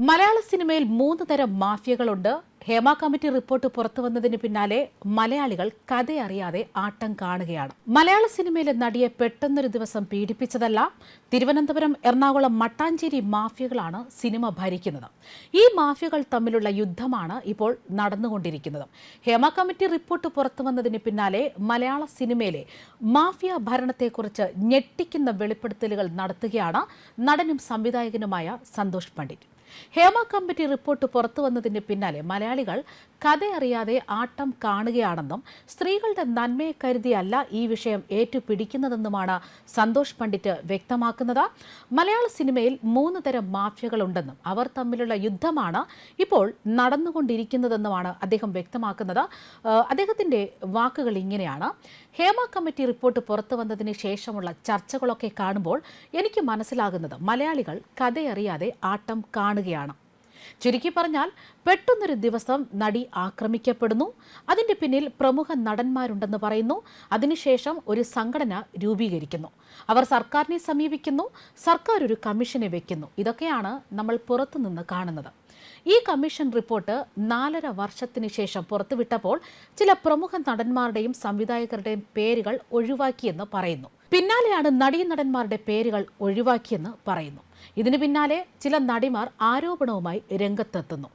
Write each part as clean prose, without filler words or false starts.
മലയാള സിനിമയിൽ 3 തരം മാഫിയകളുണ്ട്. Hema committee report പുറത്തുവന്നതിന് പിന്നാലെ മലയാളികൾ കഥയറിയാതെ ആട്ടം കാണുകയാണ്. മലയാള സിനിമയിലെ നടിയെ പെട്ടെന്നൊരു ദിവസം പീഡിപ്പിച്ചതല്ല, തിരുവനന്തപുരം, എറണാകുളം, മട്ടാഞ്ചേരി മാഫിയകളാണ് സിനിമ ഭരിക്കുന്നത്. ഈ മാഫിയകൾ തമ്മിലുള്ള യുദ്ധമാണ് ഇപ്പോൾ നടന്നുകൊണ്ടിരിക്കുന്നത്. ഹേമ കമ്മിറ്റി റിപ്പോർട്ട് പുറത്തുവന്നതിന് പിന്നാലെ മലയാള സിനിമയിലെ മാഫിയ ഭരണത്തെക്കുറിച്ച് ഞെട്ടിക്കുന്ന വെളിപ്പെടുത്തലുകൾ നടത്തുകയാണ് നടനും സംവിധായകനുമായ സന്തോഷ് പണ്ഡിറ്റ്. ഹേമ കമ്മിറ്റി റിപ്പോർട്ട് പുറത്തുവന്നതിന് പിന്നാലെ മലയാളികൾ കഥയറിയാതെ ആട്ടം കാണുകയാണെന്നും സ്ത്രീകളുടെ നന്മയെ കരുതിയല്ല ഈ വിഷയം ഏറ്റുപിടിക്കുന്നതെന്നുമാണ് സന്തോഷ് പണ്ഡിറ്റ് വ്യക്തമാക്കുന്നത്. മലയാള സിനിമയിൽ 3 തരം മാഫിയകളുണ്ടെന്നും അവർ തമ്മിലുള്ള യുദ്ധമാണ് ഇപ്പോൾ നടന്നുകൊണ്ടിരിക്കുന്നതെന്നുമാണ് അദ്ദേഹം വ്യക്തമാക്കുന്നത്. അദ്ദേഹത്തിന്റെ വാക്കുകൾ ഇങ്ങനെയാണ്: ഹേമ കമ്മിറ്റി റിപ്പോർട്ട് പുറത്തു വന്നതിന് ശേഷമുള്ള ചർച്ചകളൊക്കെ കാണുമ്പോൾ എനിക്ക് മനസ്സിലാകുന്നത് മലയാളികൾ കഥയറിയാതെ ആട്ടം കാണുകയാണ്. ചുരുക്കി പറഞ്ഞാൽ, പെട്ടെന്നൊരു ദിവസം നടി ആക്രമിക്കപ്പെടുന്നു, അതിന്റെ പിന്നിൽ പ്രമുഖ നടന്മാരുണ്ടെന്ന് പറയുന്നു, അതിനുശേഷം ഒരു സംഘടന രൂപീകരിക്കുന്നു, അവർ സർക്കാരിനെ സമീപിക്കുന്നു, സർക്കാർ ഒരു കമ്മീഷനെ വെക്കുന്നു. ഇതൊക്കെയാണ് നമ്മൾ പുറത്തുനിന്ന് കാണുന്നത്. ഈ കമ്മീഷൻ റിപ്പോർട്ട് 4.5 വർഷത്തിന് ശേഷം പുറത്തുവിട്ടപ്പോൾ ചില പ്രമുഖ നടന്മാരുടെയും സംവിധായകരുടെയും പേരുകൾ ഒഴിവാക്കിയെന്ന് പറയുന്നു. പിന്നാലെയാണ് നടീനടന്മാരുടെ പേരുകൾ ഒഴിവാക്കിയെന്ന് പറയുന്നു. ഇതിനു പിന്നാലെ ചില നടിമാർ ആരോപണവുമായി രംഗത്തെത്തുന്നു.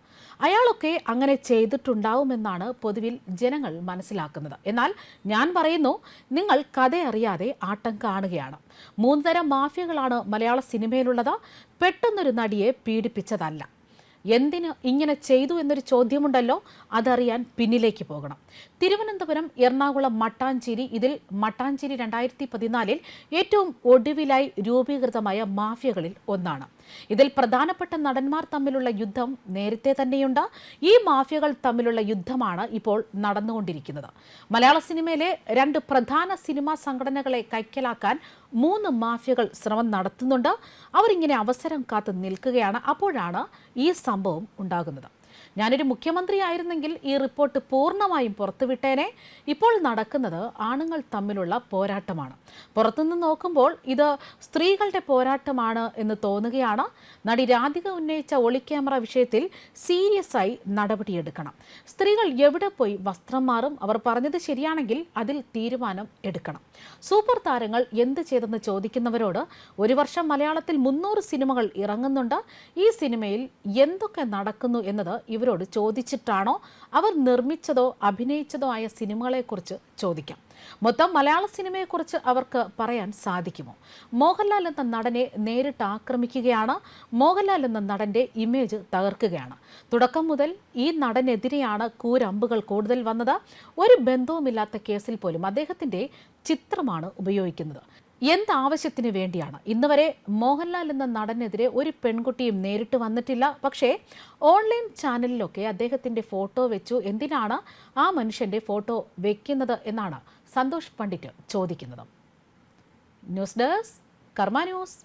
അയാളൊക്കെ അങ്ങനെ ചെയ്തിട്ടുണ്ടാവുമെന്നാണ് പൊതുവിൽ ജനങ്ങൾ മനസ്സിലാക്കുന്നത്. എന്നാൽ ഞാൻ പറയുന്നു, നിങ്ങൾ കഥയറിയാതെ ആട്ടം കാണുകയാണ്. 3 തരം മാഫിയകളാണ് മലയാള സിനിമയിലുള്ളത്. പെട്ടെന്നൊരു നടിയെ പീഡിപ്പിച്ചതല്ല. എന്തിന് ഇങ്ങനെ ചെയ്തു എന്നൊരു ചോദ്യമുണ്ടല്ലോ, അതറിയാൻ പിന്നിലേക്ക് പോകണം. തിരുവനന്തപുരം, എറണാകുളം, മട്ടാഞ്ചേരി, ഇതിൽ മട്ടാഞ്ചേരി 2014 ഏറ്റവും ഒടുവിലായി രൂപീകൃതമായ മാഫിയകളിൽ ഒന്നാണ്. ഇതിൽ പ്രധാനപ്പെട്ട നടന്മാർ തമ്മിലുള്ള യുദ്ധം നേരത്തെ തന്നെയുണ്ട്. ഈ മാഫിയകൾ തമ്മിലുള്ള യുദ്ധമാണ് ഇപ്പോൾ നടന്നുകൊണ്ടിരിക്കുന്നത്. മലയാള സിനിമയിലെ 2 പ്രധാന സിനിമാ സംഘടനകളെ കൈക്കലാക്കാൻ 3 മാഫിയകൾ ശ്രമം നടത്തുന്നുണ്ട്. അവരിങ്ങനെ അവസരം കാത്തു നിൽക്കുകയാണ്. അപ്പോഴാണ് ഈ സംഭവം ഉണ്ടാകുന്നത്. ഞാനൊരു മുഖ്യമന്ത്രിയായിരുന്നെങ്കിൽ ഈ റിപ്പോർട്ട് പൂർണ്ണമായും പുറത്തുവിട്ടേനെ. ഇപ്പോൾ നടക്കുന്നത് ആണുങ്ങൾ തമ്മിലുള്ള പോരാട്ടമാണ്. പുറത്തുനിന്ന് നോക്കുമ്പോൾ ഇത് സ്ത്രീകളുടെ പോരാട്ടമാണ് എന്ന് തോന്നുകയാണ്. നടി രാധിക ഉന്നയിച്ച ഒളിക്യാമറ വിഷയത്തിൽ സീരിയസ് ആയി നടപടിയെടുക്കണം. സ്ത്രീകൾ എവിടെ പോയി വസ്ത്രം മാറും? അവർ പറഞ്ഞത് ശരിയാണെങ്കിൽ അതിൽ തീരുമാനം എടുക്കണം. സൂപ്പർ താരങ്ങൾ എന്ത് ചെയ്തെന്ന് ചോദിക്കുന്നവരോട് 1 വർഷം മലയാളത്തിൽ 300 സിനിമകൾ ഇറങ്ങുന്നുണ്ട്. ഈ സിനിമയിൽ എന്തൊക്കെ നടക്കുന്നു എന്നത് ഇവരോട് ചോദിച്ചിട്ടാണോ? അവർ നിർമ്മിച്ചതോ അഭിനയിച്ചതോ ആയ സിനിമകളെക്കുറിച്ച് ചോദിക്കാം. മൊത്തം മലയാള സിനിമയെക്കുറിച്ച് അവർക്ക് പറയാൻ സാധിക്കുമോ? മോഹൻലാൽ എന്ന നടനെ നേരിട്ട് ആക്രമിക്കുകയാണ്. മോഹൻലാൽ എന്ന നടന്റെ ഇമേജ് തകർക്കുകയാണ്. തുടക്കം മുതൽ ഈ നടനെതിരെയാണ് കൂരമ്പുകൾ കൂടുതൽ വന്നത്. ഒരു ബന്ധവുമില്ലാത്ത കേസിൽ പോലും അദ്ദേഹത്തിന്റെ ചിത്രമാണ് ഉപയോഗിക്കുന്നത്. എന്താവശ്യത്തിന് വേണ്ടിയാണ്? ഇന്ന് വരെ മോഹൻലാൽ എന്ന നടനെതിരെ ഒരു പെൺകുട്ടിയും നേരിട്ട് വന്നിട്ടില്ല. പക്ഷേ ഓൺലൈൻ ചാനലിലൊക്കെ അദ്ദേഹത്തിൻ്റെ ഫോട്ടോ വെച്ചു. എന്തിനാണ് ആ മനുഷ്യൻ്റെ ഫോട്ടോ വെക്കുന്നത് എന്നാണ് സന്തോഷ് പണ്ഡിറ്റ് ചോദിക്കുന്നത്. ന്യൂസ് ഡെസ്ക്, കർമ്മ ന്യൂസ്.